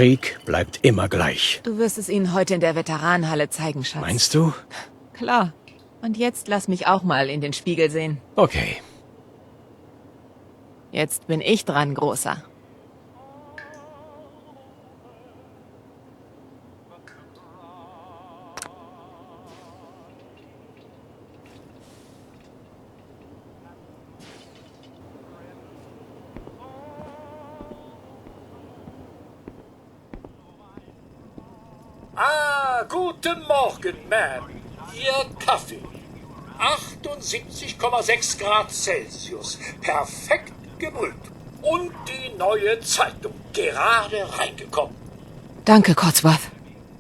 Krieg bleibt immer gleich. Du wirst es ihnen heute in der Veteranenhalle zeigen, Schatz. Meinst du? Klar. Und jetzt lass mich auch mal in den Spiegel sehen. Okay. Jetzt bin ich dran, Großer. Guten Morgen, Ma'am. Ihr Kaffee. 78,6 Grad Celsius. Perfekt gebrüht. Und die neue Zeitung. Gerade reingekommen. Danke, Codsworth.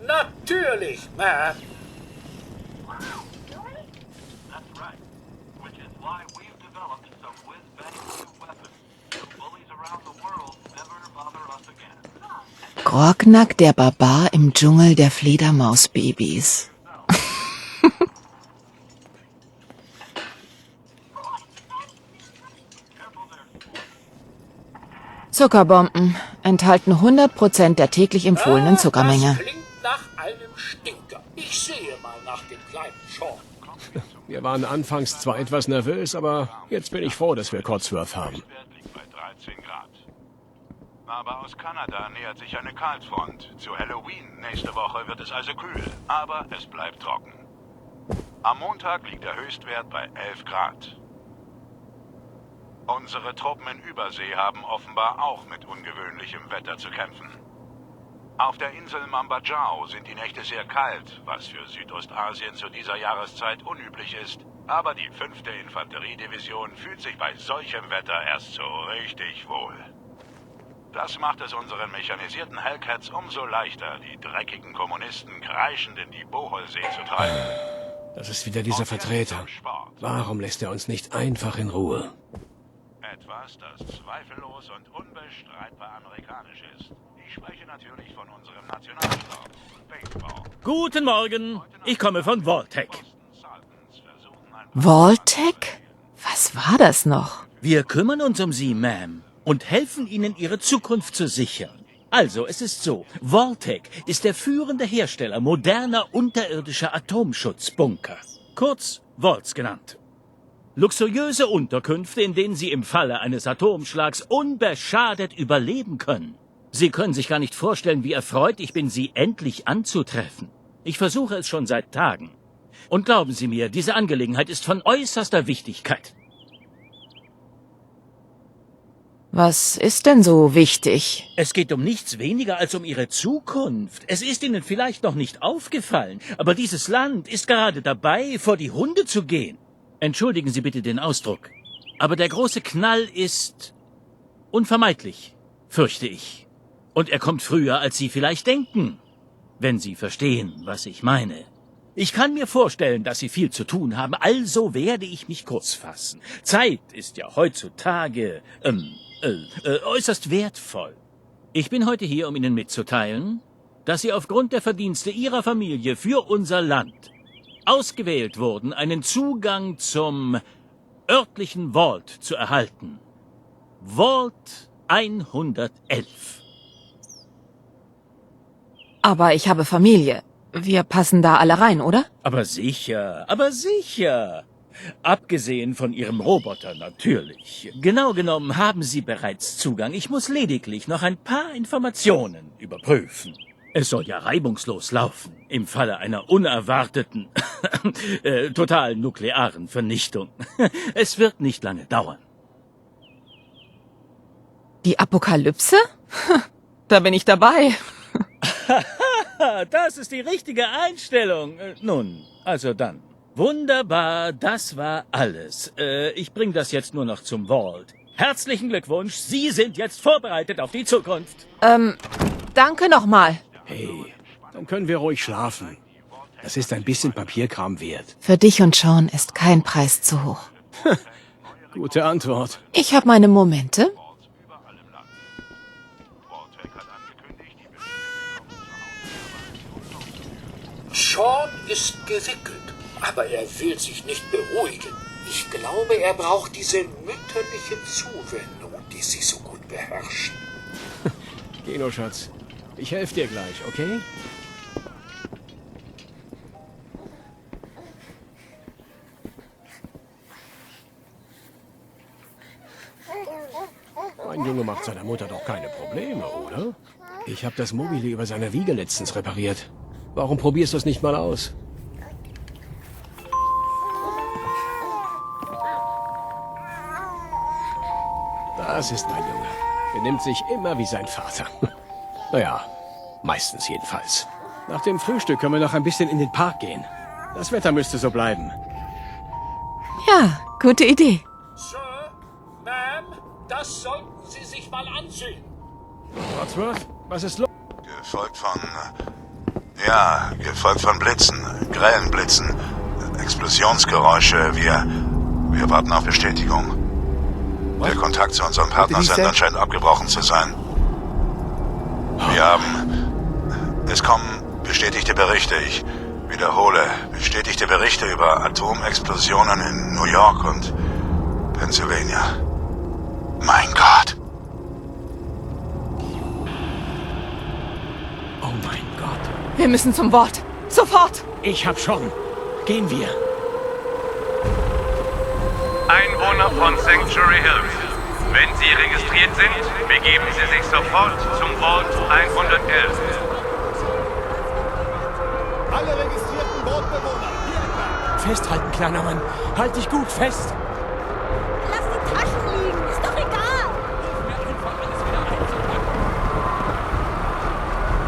Natürlich, Ma'am. Grognak, der Barbar im Dschungel der Fledermausbabys. Zuckerbomben enthalten 100% der täglich empfohlenen Zuckermenge. Das klingt nach einem Stinker. Ich sehe mal nach dem kleinen Sean. Wir waren anfangs zwar etwas nervös, aber jetzt bin ich froh, dass wir Codsworth haben. Liegt bei 13 Grad. Aber aus Kanada nähert sich eine Kaltfront. Zu Halloween nächste Woche wird es also kühl, aber es bleibt trocken. Am Montag liegt der Höchstwert bei 11 Grad. Unsere Truppen in Übersee haben offenbar auch mit ungewöhnlichem Wetter zu kämpfen. Auf der Insel Mambajau sind die Nächte sehr kalt, was für Südostasien zu dieser Jahreszeit unüblich ist. Aber die 5. Infanteriedivision fühlt sich bei solchem Wetter erst so richtig wohl. Das macht es unseren mechanisierten Hellcats umso leichter, die dreckigen Kommunisten kreischend in die Boholsee zu treiben. Das ist wieder dieser Vertreter. Warum lässt er uns nicht einfach in Ruhe? Etwas, das zweifellos und unbestreitbar amerikanisch ist. Ich spreche natürlich von unserem Nationalsport, Baseball. Guten Morgen, ich komme von Vault-Tec. Vault-Tec? Was war das noch? Wir kümmern uns um Sie, Ma'am, und helfen Ihnen, Ihre Zukunft zu sichern. Also, es ist so, Vault-Tec ist der führende Hersteller moderner unterirdischer Atomschutzbunker. Kurz Vaults genannt. Luxuriöse Unterkünfte, in denen Sie im Falle eines Atomschlags unbeschadet überleben können. Sie können sich gar nicht vorstellen, wie erfreut ich bin, Sie endlich anzutreffen. Ich versuche es schon seit Tagen. Und glauben Sie mir, diese Angelegenheit ist von äußerster Wichtigkeit. Was ist denn so wichtig? Es geht um nichts weniger als um Ihre Zukunft. Es ist Ihnen vielleicht noch nicht aufgefallen, aber dieses Land ist gerade dabei, vor die Hunde zu gehen. Entschuldigen Sie bitte den Ausdruck, aber der große Knall ist unvermeidlich, fürchte ich. Und er kommt früher, als Sie vielleicht denken, wenn Sie verstehen, was ich meine. Ich kann mir vorstellen, dass Sie viel zu tun haben, also werde ich mich kurz fassen. Zeit ist ja heutzutage äußerst wertvoll. Ich bin heute hier, um Ihnen mitzuteilen, dass Sie aufgrund der Verdienste Ihrer Familie für unser Land ausgewählt wurden, einen Zugang zum örtlichen Vault zu erhalten. Vault 111. Aber ich habe Familie. Wir passen da alle rein, oder? Aber sicher, aber sicher. Abgesehen von Ihrem Roboter natürlich. Genau genommen haben Sie bereits Zugang. Ich muss lediglich noch ein paar Informationen überprüfen. Es soll ja reibungslos laufen, im Falle einer unerwarteten, totalen nuklearen Vernichtung. Es wird nicht lange dauern. Die Apokalypse? Da bin ich dabei. Das ist die richtige Einstellung. Nun, also dann. Wunderbar, das war alles. Ich bringe das jetzt nur noch zum Vault. Herzlichen Glückwunsch, Sie sind jetzt vorbereitet auf die Zukunft. Danke nochmal. Hey, dann können wir ruhig schlafen. Das ist ein bisschen Papierkram wert. Für dich und Sean ist kein Preis zu hoch. Gute Antwort. Ich habe meine Momente. Sean ist gewickelt, aber er will sich nicht beruhigen. Ich glaube, er braucht diese mütterliche Zuwendung, die Sie so gut beherrschen. Geno, Schatz. Ich helfe dir gleich, okay? Mein Junge macht seiner Mutter doch keine Probleme, oder? Ich habe das Mobile über seiner Wiege letztens repariert. Warum probierst du es nicht mal aus? Das ist mein Junge. Benimmt sich immer wie sein Vater. Naja, meistens jedenfalls. Nach dem Frühstück können wir noch ein bisschen in den Park gehen. Das Wetter müsste so bleiben. Ja, gute Idee. Sir, Ma'am, das sollten Sie sich mal ansehen. Codsworth, was ist los? Gefolgt von Blitzen, grellen Blitzen, Explosionsgeräusche. Wir warten auf Bestätigung. Der Kontakt zu unseren Partnersendern scheint abgebrochen zu sein. Wir haben... Es kommen bestätigte Berichte. Ich wiederhole, bestätigte Berichte über Atomexplosionen in New York und Pennsylvania. Mein Gott. Oh mein Gott. Wir müssen zum Wort. Sofort! Ich hab schon. Gehen wir. Einwohner von Sanctuary Hills. Wenn Sie registriert sind, begeben Sie sich sofort zum Vault 111. Alle registrierten Bordbewohner, hier entlang. Festhalten, kleiner Mann. Halt dich gut fest. Lass die Taschen liegen, ist doch egal.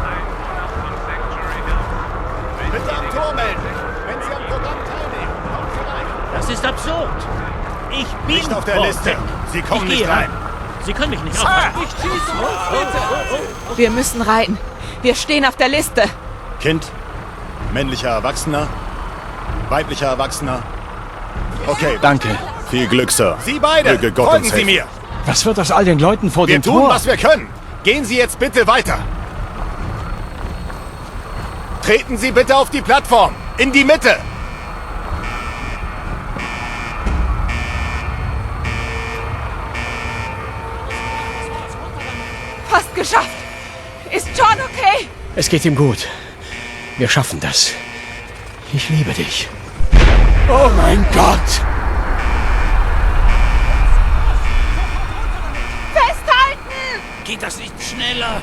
Einwohner von Sanctuary Hills. Bitte am Tor melden. Wenn Sie am Programm teilnehmen, kommen Sie rein. Das ist absurd. Ich bin Nicht auf der Vortex. Liste. Sie kommen Ich nicht gehe rein. Sie können mich nicht aufhalten. Wir müssen rein. Wir stehen auf der Liste. Kind, männlicher Erwachsener, weiblicher Erwachsener. Okay, Danke. viel Glück, Sir. Sie beide, Möge Gott folgen uns Sie helfen. mir. Was wird aus all den Leuten vor Wir dem tun, Tor? was wir können. Gehen Sie jetzt bitte weiter. Treten Sie bitte auf die Plattform. In die Mitte. Fast geschafft. Ist John okay? Es geht ihm gut. Wir schaffen das. Ich liebe dich. Oh mein Gott! Festhalten! Geht das nicht schneller?